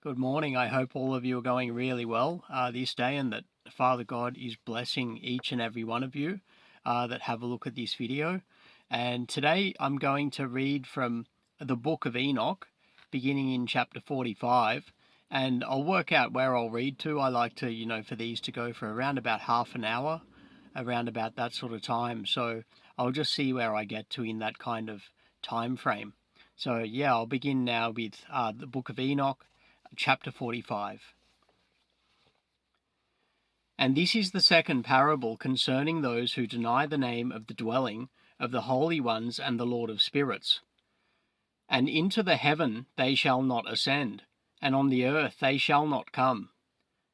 Good morning. I hope all of you are going really well this day, and that Father God is blessing each and every one of you that have a look at this video. And today I'm going to read from the book of Enoch, beginning in chapter 45, and I'll work out where I'll read to. I like to, for these to go for around about half an hour, around about that sort of time. So I'll just see where I get to in that kind of time frame. So yeah, I'll begin now with the book of Enoch, chapter 45. And this is the second parable concerning those who deny the name of the dwelling of the holy ones and the Lord of spirits. And into the heaven they shall not ascend, and on the earth they shall not come.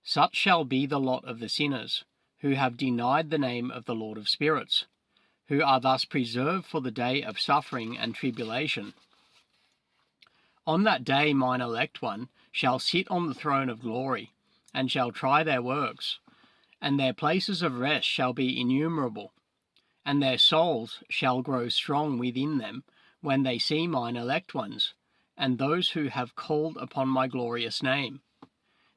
Such shall be the lot of the sinners, who have denied the name of the Lord of spirits, who are thus preserved for the day of suffering and tribulation. On that day mine elect one shall sit on the throne of glory, and shall try their works, and their places of rest shall be innumerable, and their souls shall grow strong within them when they see mine elect ones, and those who have called upon my glorious name.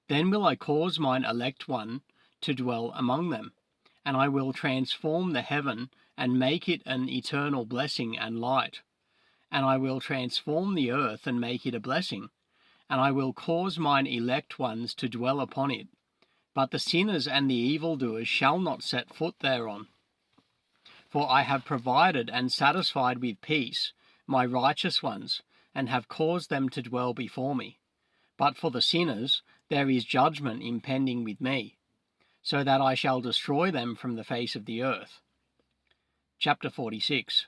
Then will I cause mine elect one to dwell among them, and I will transform the heaven and make it an eternal blessing and light. And I will transform the earth and make it a blessing, and I will cause mine elect ones to dwell upon it. But the sinners and the evildoers shall not set foot thereon. For I have provided and satisfied with peace my righteous ones, and have caused them to dwell before me. But for the sinners there is judgment impending with me, so that I shall destroy them from the face of the earth. Chapter 46.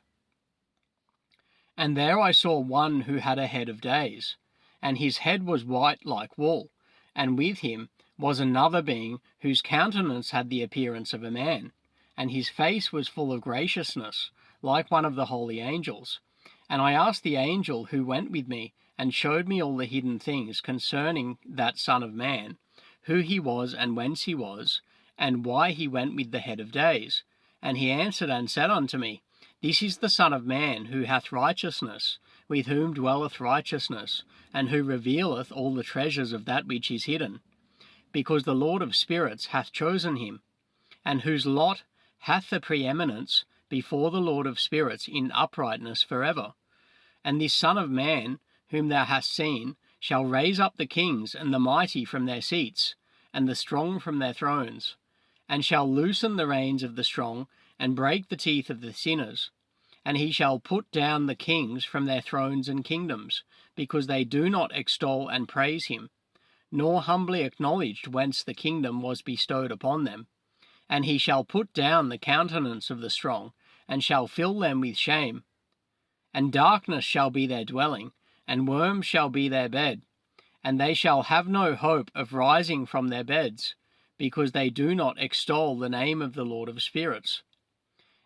And there I saw one who had a head of days, and his head was white like wool, and with him was another being whose countenance had the appearance of a man, and his face was full of graciousness, like one of the holy angels. And I asked the angel who went with me, and showed me all the hidden things concerning that Son of Man, who he was and whence he was, and why he went with the head of days. And he answered and said unto me, This is the Son of Man, who hath righteousness, with whom dwelleth righteousness, and who revealeth all the treasures of that which is hidden, because the Lord of spirits hath chosen him, and whose lot hath the preeminence before the Lord of spirits in uprightness forever. And this Son of Man, whom thou hast seen, shall raise up the kings and the mighty from their seats, and the strong from their thrones, and shall loosen the reins of the strong, and break the teeth of the sinners. And he shall put down the kings from their thrones and kingdoms, because they do not extol and praise him, nor humbly acknowledged whence the kingdom was bestowed upon them. And he shall put down the countenance of the strong, and shall fill them with shame. And darkness shall be their dwelling, and worms shall be their bed. And they shall have no hope of rising from their beds, because they do not extol the name of the Lord of spirits.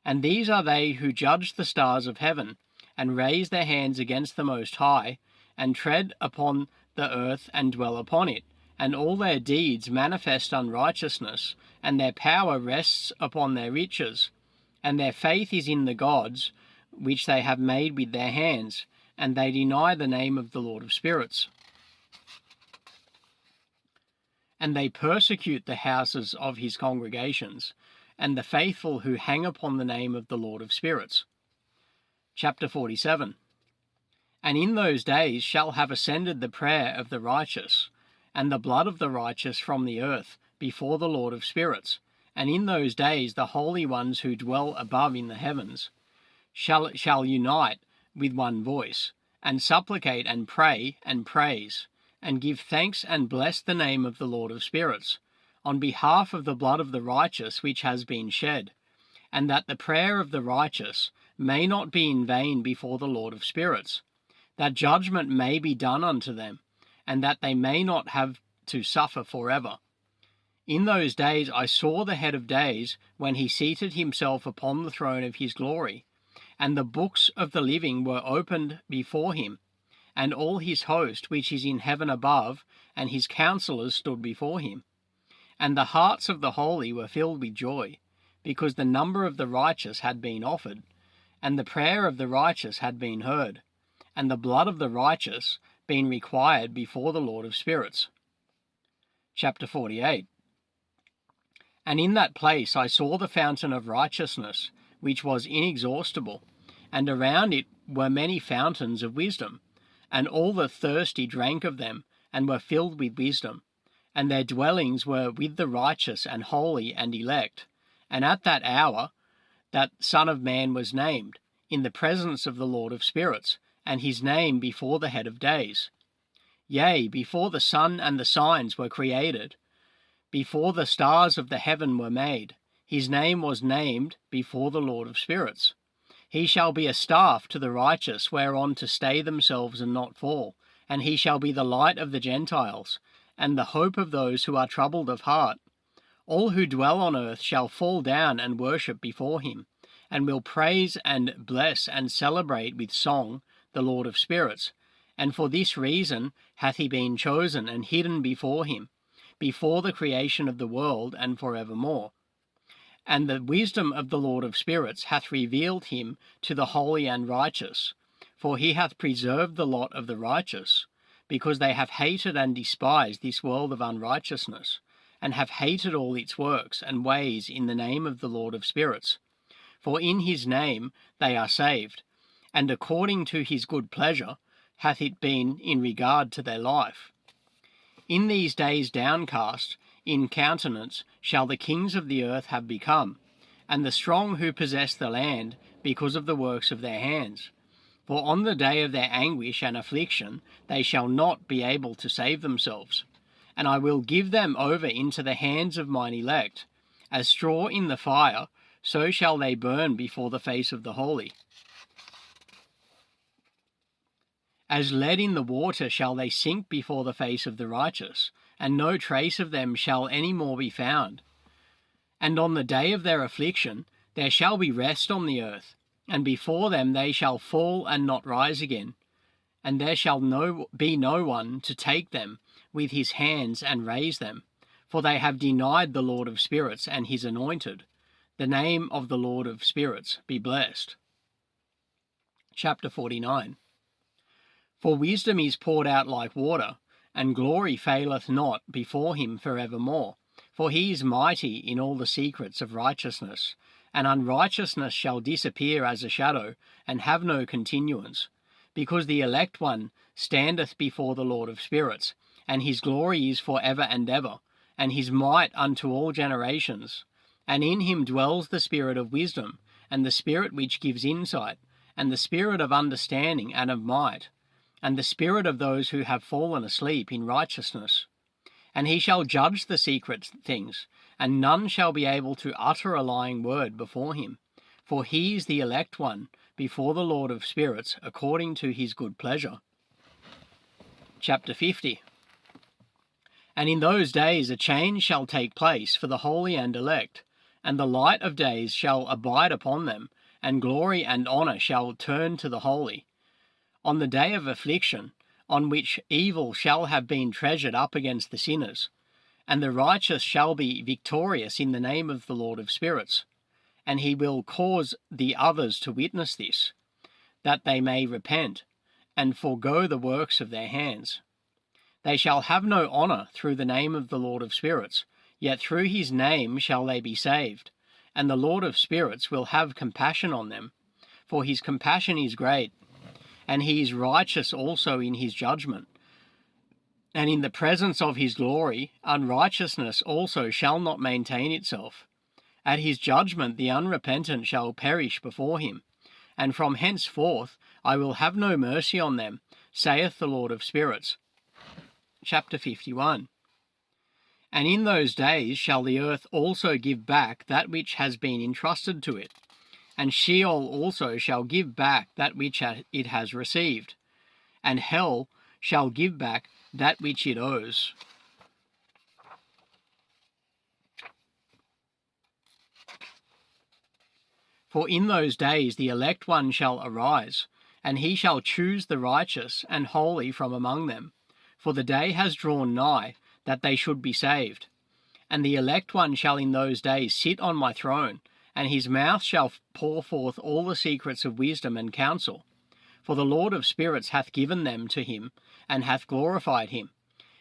And these are they who judge the stars of heaven, and raise their hands against the Most High, and tread upon the earth and dwell upon it, and all their deeds manifest unrighteousness, and their power rests upon their riches, and their faith is in the gods which they have made with their hands, and they deny the name of the Lord of spirits. And they persecute the houses of his congregations, and the faithful who hang upon the name of the Lord of spirits. Chapter 47. And in those days shall have ascended the prayer of the righteous, and the blood of the righteous from the earth before the Lord of spirits. And in those days the holy ones who dwell above in the heavens shall unite with one voice, and supplicate and pray and praise, and give thanks and bless the name of the Lord of spirits, on behalf of the blood of the righteous which has been shed, and that the prayer of the righteous may not be in vain before the Lord of spirits, that judgment may be done unto them, and that they may not have to suffer forever. In those days I saw the head of days, when he seated himself upon the throne of his glory, and the books of the living were opened before him, and all his host which is in heaven above, and his counselors stood before him. And the hearts of the holy were filled with joy, because the number of the righteous had been offered, and the prayer of the righteous had been heard, and the blood of the righteous been required before the Lord of spirits. Chapter 48. And in that place I saw the fountain of righteousness, which was inexhaustible, and around it were many fountains of wisdom, and all the thirsty drank of them, and were filled with wisdom. And their dwellings were with the righteous and holy and elect. And at that hour that Son of Man was named, in the presence of the Lord of spirits, and his name before the head of days. Yea, before the sun and the signs were created, before the stars of the heaven were made, his name was named before the Lord of spirits. He shall be a staff to the righteous, whereon to stay themselves and not fall, and he shall be the light of the Gentiles, and the hope of those who are troubled of heart. All who dwell on earth shall fall down and worship before him, and will praise and bless and celebrate with song the Lord of spirits. And for this reason hath he been chosen and hidden before him, before the creation of the world and forevermore. And the wisdom of the Lord of spirits hath revealed him to the holy and righteous. For he hath preserved the lot of the righteous, because they have hated and despised this world of unrighteousness, and have hated all its works and ways in the name of the Lord of spirits. For in his name they are saved, and according to his good pleasure hath it been in regard to their life. In these days downcast in countenance shall the kings of the earth have become, and the strong who possess the land, because of the works of their hands. For on the day of their anguish and affliction they shall not be able to save themselves. And I will give them over into the hands of mine elect. As straw in the fire, so shall they burn before the face of the holy. As lead in the water shall they sink before the face of the righteous, and no trace of them shall any more be found. And on the day of their affliction there shall be rest on the earth, and before them they shall fall and not rise again. And there shall be no one to take them with his hands and raise them, for they have denied the Lord of spirits and his anointed. The name of the Lord of spirits be blessed. Chapter 49. For wisdom is poured out like water, and glory faileth not before him forevermore. For he is mighty in all the secrets of righteousness, and unrighteousness shall disappear as a shadow, and have no continuance. Because the elect one standeth before the Lord of spirits, and his glory is for ever and ever, and his might unto all generations. And in him dwells the spirit of wisdom, and the spirit which gives insight, and the spirit of understanding and of might, and the spirit of those who have fallen asleep in righteousness. And he shall judge the secret things, and none shall be able to utter a lying word before him. For he is the elect one before the Lord of spirits, according to his good pleasure. Chapter 50. And in those days a change shall take place for the holy and elect, and the light of days shall abide upon them, and glory and honour shall turn to the holy. On the day of affliction, on which evil shall have been treasured up against the sinners, and the righteous shall be victorious in the name of the Lord of spirits. And he will cause the others to witness this, that they may repent, and forego the works of their hands. They shall have no honour through the name of the Lord of spirits, yet through his name shall they be saved. And the Lord of spirits will have compassion on them, for his compassion is great, and he is righteous also in his judgment. And in the presence of his glory, unrighteousness also shall not maintain itself. At his judgment the unrepentant shall perish before him, and from henceforth I will have no mercy on them, saith the Lord of spirits. Chapter 51. And in those days shall the earth also give back that which has been entrusted to it, and Sheol also shall give back that which it has received, and hell shall give back that which it owes. For in those days the elect one shall arise, and he shall choose the righteous and holy from among them. For the day has drawn nigh that they should be saved. And the elect one shall in those days sit on my throne, and his mouth shall pour forth all the secrets of wisdom and counsel. for the Lord of spirits hath given them to him, and hath glorified him.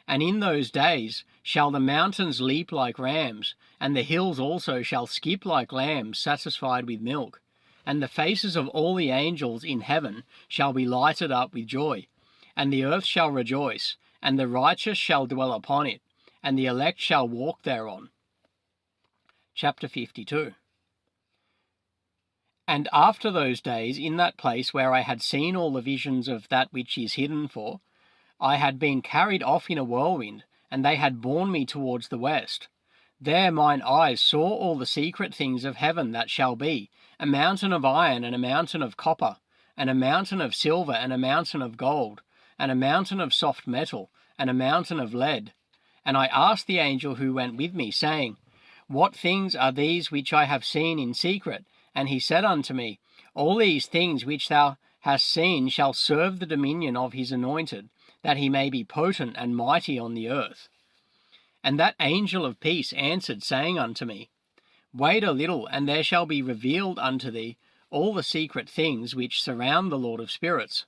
And in those days shall the mountains leap like rams, and the hills also shall skip like lambs satisfied with milk. And the faces of all the angels in heaven shall be lighted up with joy. And the earth shall rejoice, and the righteous shall dwell upon it, and the elect shall walk thereon. Chapter 52. And after those days, in that place where I had seen all the visions of that which is hidden for, I had been carried off in a whirlwind, and they had borne me towards the west. There mine eyes saw all the secret things of heaven that shall be, a mountain of iron, and a mountain of copper, and a mountain of silver, and a mountain of gold, and a mountain of soft metal, and a mountain of lead. And I asked the angel who went with me, saying, What things are these which I have seen in secret? And he said unto me, All these things which thou hast seen shall serve the dominion of his anointed, that he may be potent and mighty on the earth. And that angel of peace answered, saying unto me, Wait a little, and there shall be revealed unto thee all the secret things which surround the Lord of spirits.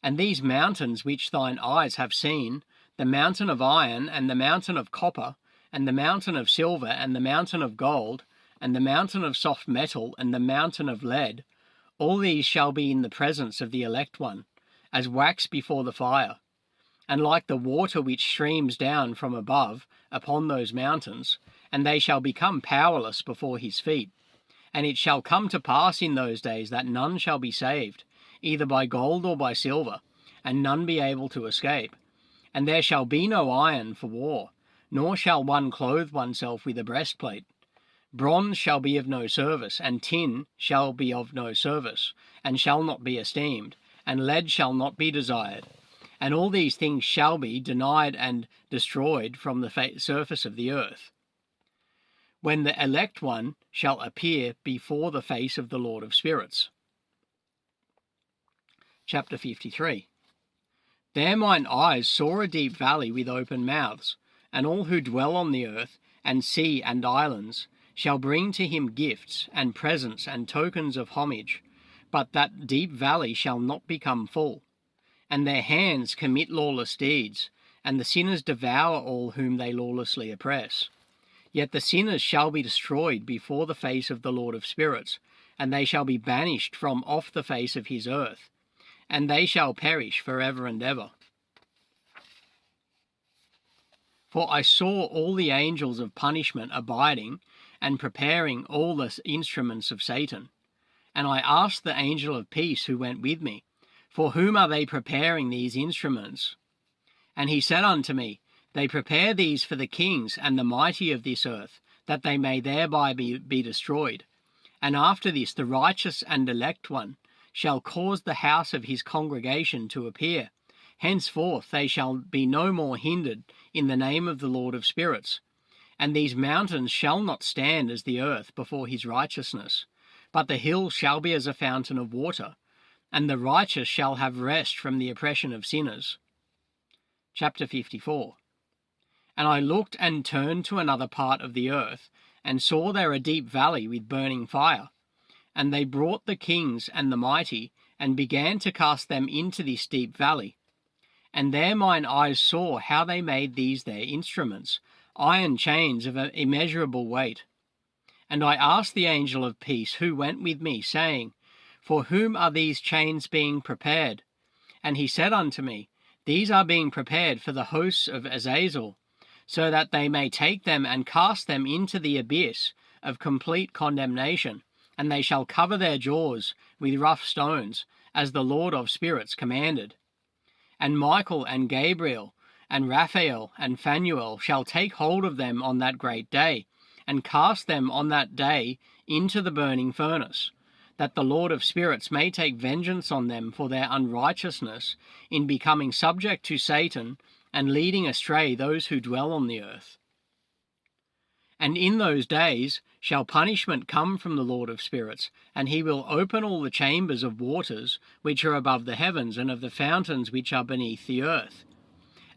And these mountains which thine eyes have seen, the mountain of iron, and the mountain of copper, and the mountain of silver, and the mountain of gold, and the mountain of soft metal, and the mountain of lead, all these shall be in the presence of the elect one, as wax before the fire. And like the water which streams down from above upon those mountains, and they shall become powerless before his feet. And it shall come to pass in those days that none shall be saved, either by gold or by silver, and none be able to escape. And there shall be no iron for war, nor shall one clothe oneself with a breastplate. Bronze shall be of no service, and tin shall be of no service, and shall not be esteemed, and lead shall not be desired. And all these things shall be denied and destroyed from the surface of the earth, when the elect one shall appear before the face of the Lord of spirits. Chapter 53. There mine eyes saw a deep valley with open mouths, and all who dwell on the earth, and sea and islands, shall bring to him gifts, and presents, and tokens of homage, but that deep valley shall not become full. And their hands commit lawless deeds, and the sinners devour all whom they lawlessly oppress. Yet the sinners shall be destroyed before the face of the Lord of spirits, and they shall be banished from off the face of his earth, and they shall perish for ever and ever. For I saw all the angels of punishment abiding, and preparing all the instruments of Satan. And I asked the angel of peace who went with me, For whom are they preparing these instruments? And he said unto me, They prepare these for the kings and the mighty of this earth, that they may thereby be destroyed. And after this the righteous and elect one shall cause the house of his congregation to appear. Henceforth they shall be no more hindered in the name of the Lord of spirits. And these mountains shall not stand as the earth before his righteousness, but the hills shall be as a fountain of water, and the righteous shall have rest from the oppression of sinners. Chapter 54. And I looked and turned to another part of the earth, and saw there a deep valley with burning fire. And they brought the kings and the mighty, and began to cast them into this deep valley. And there mine eyes saw how they made these their instruments, iron chains of an immeasurable weight. And I asked the angel of peace who went with me, saying, For whom are these chains being prepared? And he said unto me, These are being prepared for the hosts of Azazel, so that they may take them and cast them into the abyss of complete condemnation, and they shall cover their jaws with rough stones, as the Lord of spirits commanded. And Michael and Gabriel and Raphael and Phanuel shall take hold of them on that great day, and cast them on that day into the burning furnace, that the Lord of spirits may take vengeance on them for their unrighteousness in becoming subject to Satan and leading astray those who dwell on the earth. And in those days shall punishment come from the Lord of spirits, and he will open all the chambers of waters which are above the heavens, and of the fountains which are beneath the earth.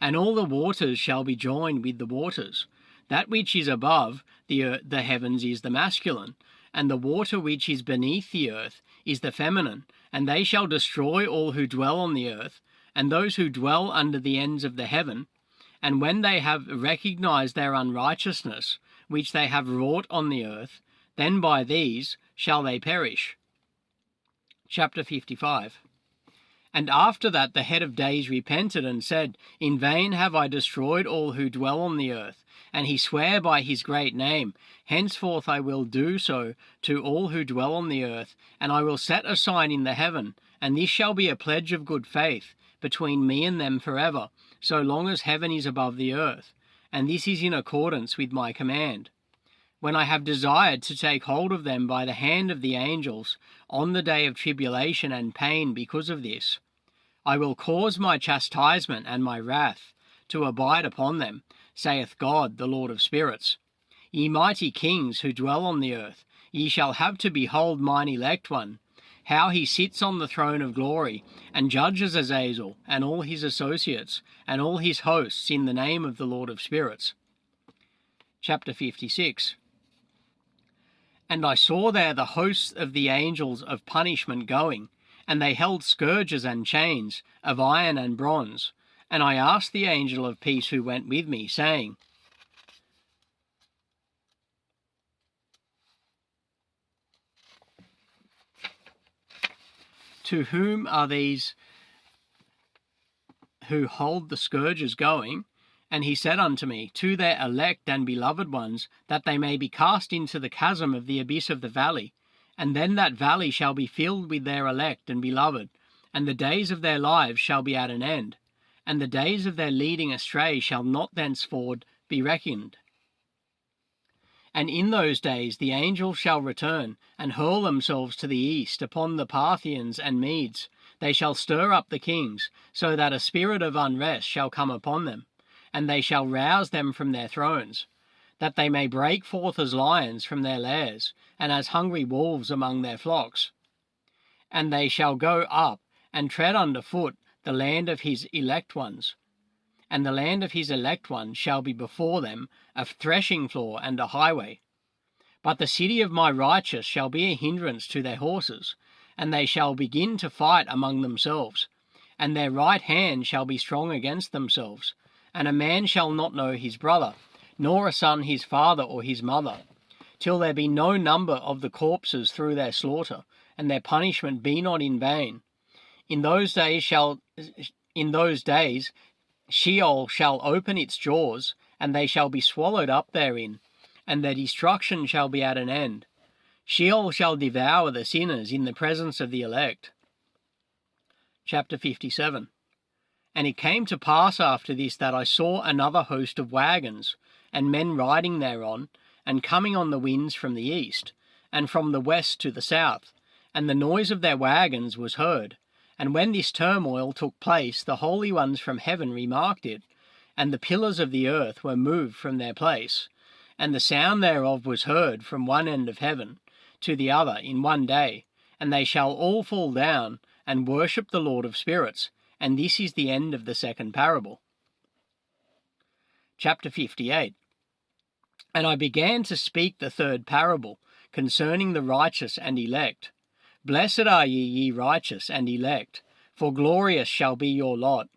And all the waters shall be joined with the waters. That which is above the heavens is the masculine, and the water which is beneath the earth is the feminine, and they shall destroy all who dwell on the earth, and those who dwell under the ends of the heaven. And when they have recognized their unrighteousness, which they have wrought on the earth, then by these shall they perish. Chapter 55. And after that the head of days repented and said, In vain have I destroyed all who dwell on the earth. And he sware by his great name, Henceforth I will do so to all who dwell on the earth, and I will set a sign in the heaven, and this shall be a pledge of good faith between me and them forever, so long as heaven is above the earth. And this is in accordance with my command. When I have desired to take hold of them by the hand of the angels on the day of tribulation and pain because of this, I will cause my chastisement and my wrath to abide upon them, saith God, the Lord of spirits. Ye mighty kings who dwell on the earth, ye shall have to behold mine elect one, how he sits on the throne of glory, and judges Azazel, and all his associates, and all his hosts in the name of the Lord of spirits. Chapter 56. And I saw there the hosts of the angels of punishment going, and they held scourges and chains of iron and bronze. And I asked the angel of peace who went with me, saying, To whom are these who hold the scourges going? And he said unto me, To their elect and beloved ones, that they may be cast into the chasm of the abyss of the valley. And then that valley shall be filled with their elect and beloved, and the days of their lives shall be at an end. And the days of their leading astray shall not thenceforward be reckoned. And in those days the angels shall return, and hurl themselves to the east upon the Parthians and Medes. They shall stir up the kings, so that a spirit of unrest shall come upon them, and they shall rouse them from their thrones, that they may break forth as lions from their lairs, and as hungry wolves among their flocks. And they shall go up and tread under foot the land of his elect ones. And the land of his elect ones shall be before them a threshing floor and a highway. But the city of my righteous shall be a hindrance to their horses, and they shall begin to fight among themselves, and their right hand shall be strong against themselves. And a man shall not know his brother, nor a son his father or his mother, till there be no number of the corpses through their slaughter, and their punishment be not in vain. In those days Sheol shall open its jaws, and they shall be swallowed up therein, and their destruction shall be at an end. Sheol shall devour the sinners in the presence of the elect. Chapter 57. And it came to pass after this that I saw another host of wagons, and men riding thereon, and coming on the winds from the east, and from the west to the south, and the noise of their wagons was heard. And when this turmoil took place, the holy ones from heaven remarked it, and the pillars of the earth were moved from their place, and the sound thereof was heard from one end of heaven to the other in one day, and they shall all fall down and worship the Lord of spirits. And this is the end of the second parable. Chapter 58. And I began to speak the third parable, concerning the righteous and elect. Blessed are ye, ye righteous and elect, for glorious shall be your lot.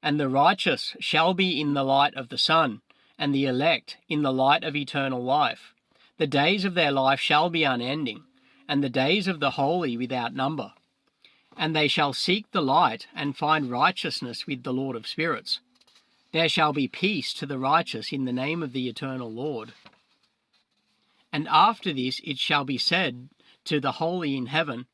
And the righteous shall be in the light of the sun, and the elect in the light of eternal life. The days of their life shall be unending, and the days of the holy without number. And they shall seek the light, and find righteousness with the Lord of spirits. There shall be peace to the righteous in the name of the eternal Lord. And after this it shall be said to the holy in heaven,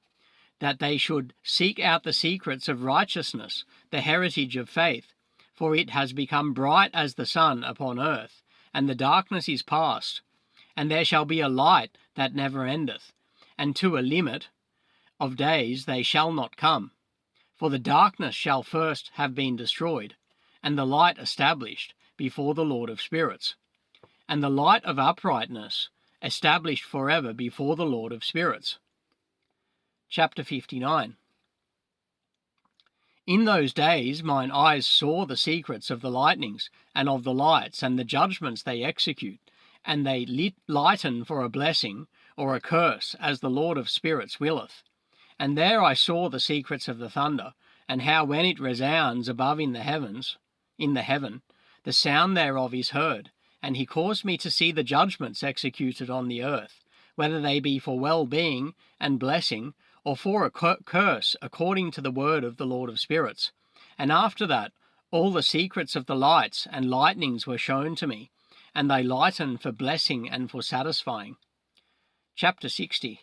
that they should seek out the secrets of righteousness, the heritage of faith, for it has become bright as the sun upon earth, and the darkness is past. And there shall be a light that never endeth, and to a limit of days they shall not come. For the darkness shall first have been destroyed, and the light established before the Lord of spirits, and the light of uprightness established forever before the Lord of spirits. Chapter 59. In those days mine eyes saw the secrets of the lightnings, and of the lights, and the judgments they execute, and they lighten for a blessing or a curse, as the Lord of spirits willeth. And there I saw the secrets of the thunder, and how when it resounds above in the heaven, the sound thereof is heard. And he caused me to see the judgments executed on the earth, whether they be for well-being and blessing, or for a curse, according to the word of the Lord of spirits. And after that, all the secrets of the lights and lightnings were shown to me, and they lighten for blessing and for satisfying. Chapter 60.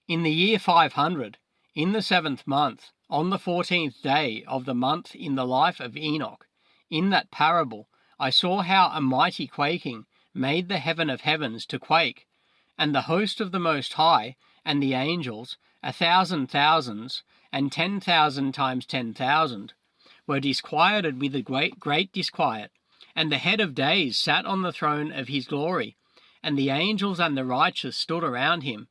In the year 500, in the 7th month, on the 14th day of the month in the life of Enoch, in that parable I saw how a mighty quaking made the heaven of heavens to quake, and the host of the Most High, and the angels, 1,000 thousands, and 10,000 times 10,000, were disquieted with a great disquiet. And the head of days sat on the throne of his glory, and the angels and the righteous stood around him.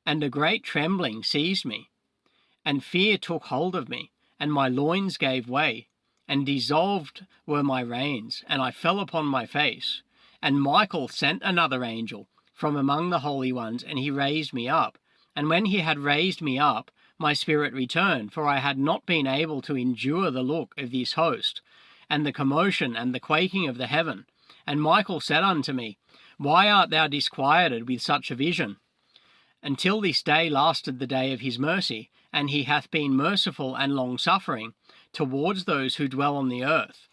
And a great trembling seized me, and fear took hold of me, and my loins gave way, and dissolved were my reins, and I fell upon my face. And Michael sent another angel from among the holy ones, and he raised me up. And when he had raised me up, my spirit returned, for I had not been able to endure the look of this host, and the commotion and the quaking of the heaven. And Michael said unto me, Why art thou disquieted with such a vision? Until this day lasted the day of his mercy, and he hath been merciful and long-suffering towards those who dwell on the earth.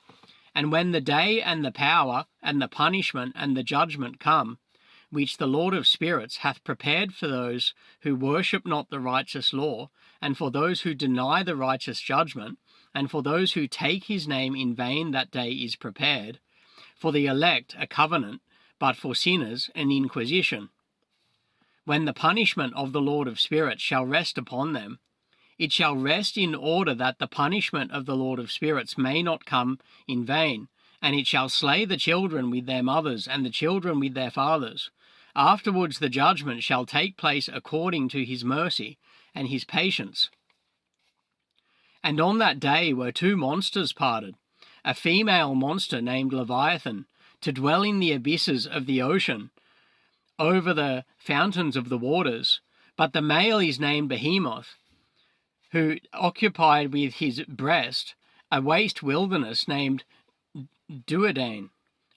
And when the day and the power and the punishment and the judgment come, which the Lord of spirits hath prepared for those who worship not the righteous law, and for those who deny the righteous judgment, and for those who take his name in vain, that day is prepared. For the elect a covenant, but for sinners an inquisition. When the punishment of the Lord of spirits shall rest upon them, it shall rest in order that the punishment of the Lord of spirits may not come in vain, and it shall slay the children with their mothers, and the children with their fathers. Afterwards the judgment shall take place according to his mercy and his patience. And on that day were two monsters parted, a female monster named Leviathan, to dwell in the abysses of the ocean, over the fountains of the waters, but the male is named Behemoth, who occupied with his breast a waste wilderness named Duodain,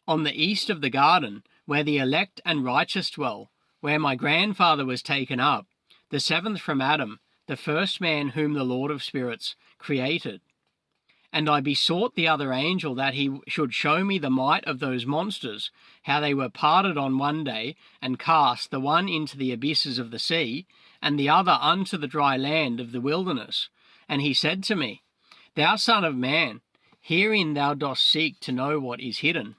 on the east of the garden, where the elect and righteous dwell, where my grandfather was taken up, the seventh from Adam, the first man whom the Lord of spirits created. And I besought the other angel that he should show me the might of those monsters, how they were parted on one day, and cast, the one into the abysses of the sea, and the other unto the dry land of the wilderness. And he said to me, Thou son of man, herein thou dost seek to know what is hidden.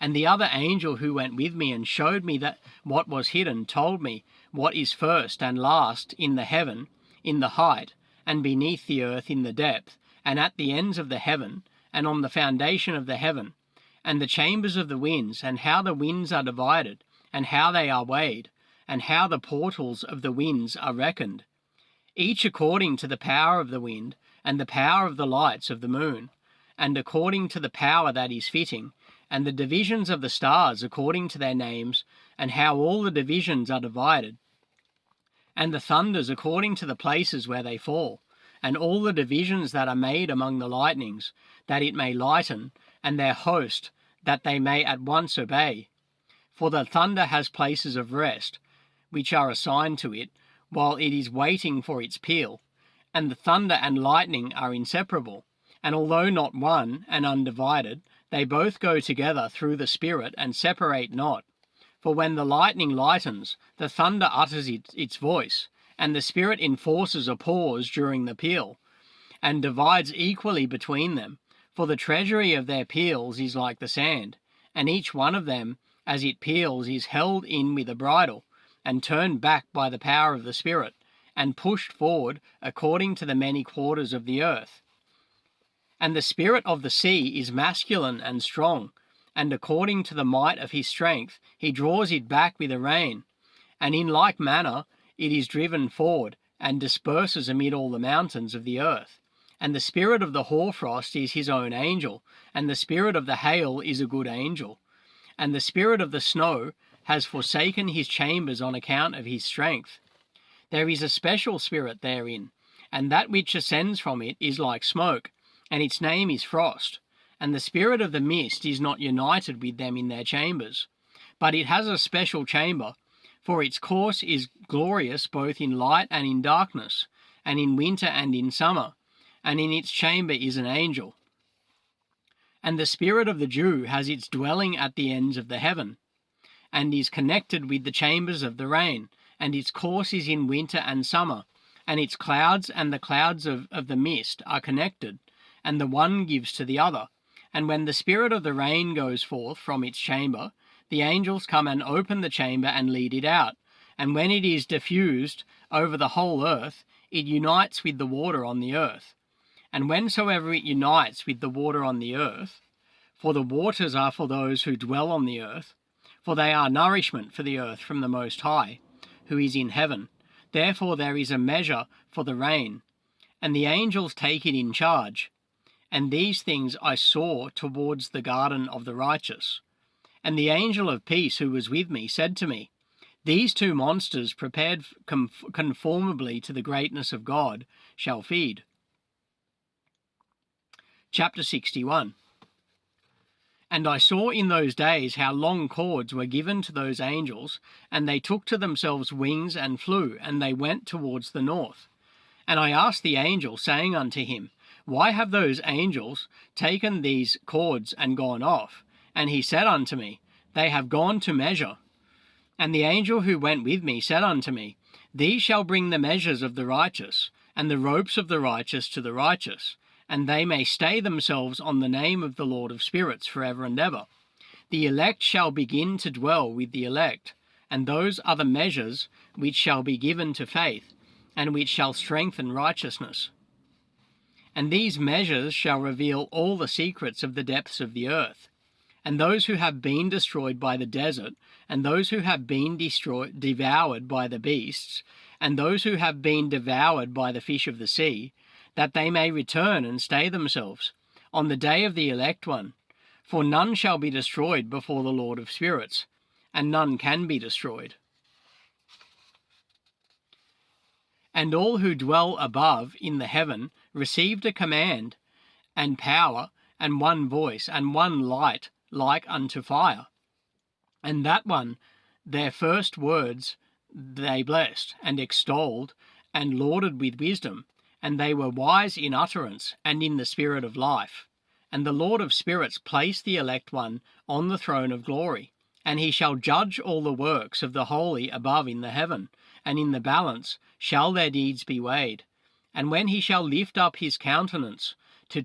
And the other angel who went with me and showed me that what was hidden told me what is first and last in the heaven, in the height, and beneath the earth in the depth, and at the ends of the heaven, and on the foundation of the heaven, and the chambers of the winds, and how the winds are divided, and how they are weighed, and how the portals of the winds are reckoned, each according to the power of the wind, and the power of the lights of the moon, and according to the power that is fitting, and the divisions of the stars according to their names, and how all the divisions are divided, and the thunders according to the places where they fall, and all the divisions that are made among the lightnings, that it may lighten, and their host, that they may at once obey. For the thunder has places of rest, which are assigned to it, while it is waiting for its peal, and the thunder and lightning are inseparable, and although not one and undivided, they both go together through the Spirit and separate not. For when the lightning lightens, the thunder utters its voice, and the Spirit enforces a pause during the peal, and divides equally between them. For the treasury of their peals is like the sand, and each one of them, as it peals, is held in with a bridle, and turned back by the power of the Spirit, and pushed forward according to the many quarters of the earth. And the spirit of the sea is masculine and strong, and according to the might of his strength he draws it back with a rein, and in like manner it is driven forward, and disperses amid all the mountains of the earth. And the spirit of the hoarfrost is his own angel, and the spirit of the hail is a good angel, and the spirit of the snow has forsaken his chambers on account of his strength. There is a special spirit therein, and that which ascends from it is like smoke, and its name is frost. And the spirit of the mist is not united with them in their chambers, but it has a special chamber, for its course is glorious both in light and in darkness, and in winter and in summer, and in its chamber is an angel. And the spirit of the Jew has its dwelling at the ends of the heaven, and is connected with the chambers of the rain, and its course is in winter and summer, and its clouds and the clouds of the mist are connected, and the one gives to the other. And when the spirit of the rain goes forth from its chamber, the angels come and open the chamber and lead it out. And when it is diffused over the whole earth, it unites with the water on the earth. And whensoever it unites with the water on the earth, for the waters are for those who dwell on the earth, for they are nourishment for the earth from the Most High, who is in heaven. Therefore there is a measure for the rain, and the angels take it in charge. And these things I saw towards the garden of the righteous. And the angel of peace who was with me said to me, These two monsters, prepared conformably to the greatness of God, shall feed. Chapter 61. And I saw in those days how long cords were given to those angels, and they took to themselves wings and flew, and they went towards the north. And I asked the angel, saying unto him, Why have those angels taken these cords and gone off? And he said unto me, They have gone to measure. And the angel who went with me said unto me, These shall bring the measures of the righteous, and the ropes of the righteous to the righteous, and they may stay themselves on the name of the Lord of spirits forever and ever. The elect shall begin to dwell with the elect, and those are the measures which shall be given to faith, and which shall strengthen righteousness. And these measures shall reveal all the secrets of the depths of the earth. And those who have been destroyed by the desert, and those who have been devoured by the beasts, and those who have been devoured by the fish of the sea, that they may return and stay themselves on the day of the elect one. For none shall be destroyed before the Lord of spirits, and none can be destroyed. And all who dwell above in the heaven received a command, and power, and one voice, and one light, like unto fire. And that one, their first words they blessed, and extolled, and lauded with wisdom, and they were wise in utterance, and in the spirit of life. And the Lord of spirits placed the elect one on the throne of glory, and he shall judge all the works of the holy above in the heaven, and in the balance shall their deeds be weighed. And when he shall lift up his countenance to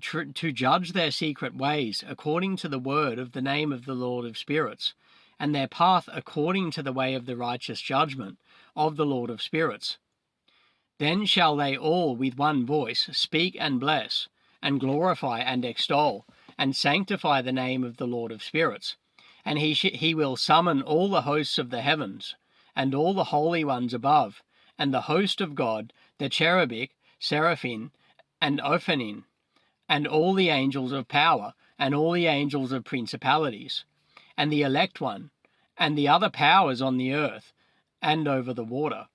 judge their secret ways according to the word of the name of the Lord of spirits, and their path according to the way of the righteous judgment of the Lord of spirits, then shall they all with one voice speak and bless, and glorify and extol, and sanctify the name of the Lord of spirits. And he will summon all the hosts of the heavens, and all the holy ones above, and the host of God, the cherubic, seraphim, and ophanim, and all the angels of power, and all the angels of principalities, and the elect one, and the other powers on the earth, and over the water.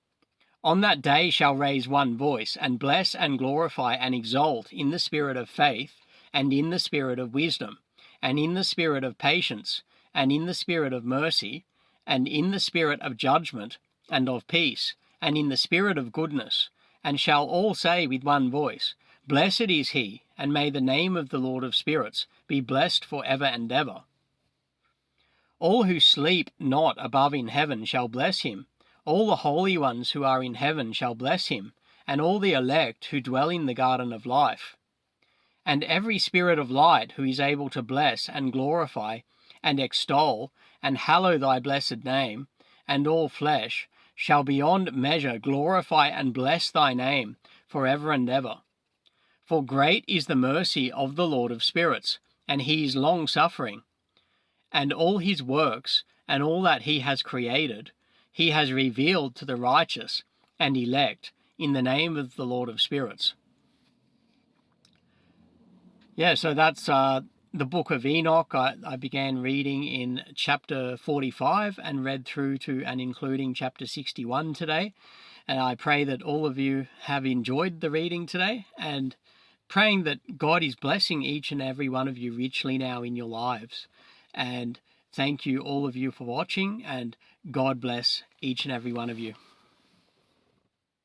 On that day shall raise one voice, and bless and glorify and exalt in the spirit of faith, and in the spirit of wisdom, and in the spirit of patience, and in the spirit of mercy, and in the spirit of judgment, and of peace, and in the spirit of goodness, and shall all say with one voice, Blessed is he, and may the name of the Lord of spirits be blessed for ever and ever. All who sleep not above in heaven shall bless him. All the holy ones who are in heaven shall bless him, and all the elect who dwell in the garden of life. And every spirit of light who is able to bless and glorify and extol and hallow thy blessed name, and all flesh shall beyond measure glorify and bless thy name for ever and ever. For great is the mercy of the Lord of spirits, and he is long-suffering. And all his works, and all that he has created, he has revealed to the righteous and elect in the name of the Lord of spirits. Yeah, so that's the book of Enoch, I began reading in chapter 45 and read through to and including chapter 61 today. And I pray that all of you have enjoyed the reading today, and praying that God is blessing each and every one of you richly now in your lives. And thank you, all of you, for watching, and God bless each and every one of you.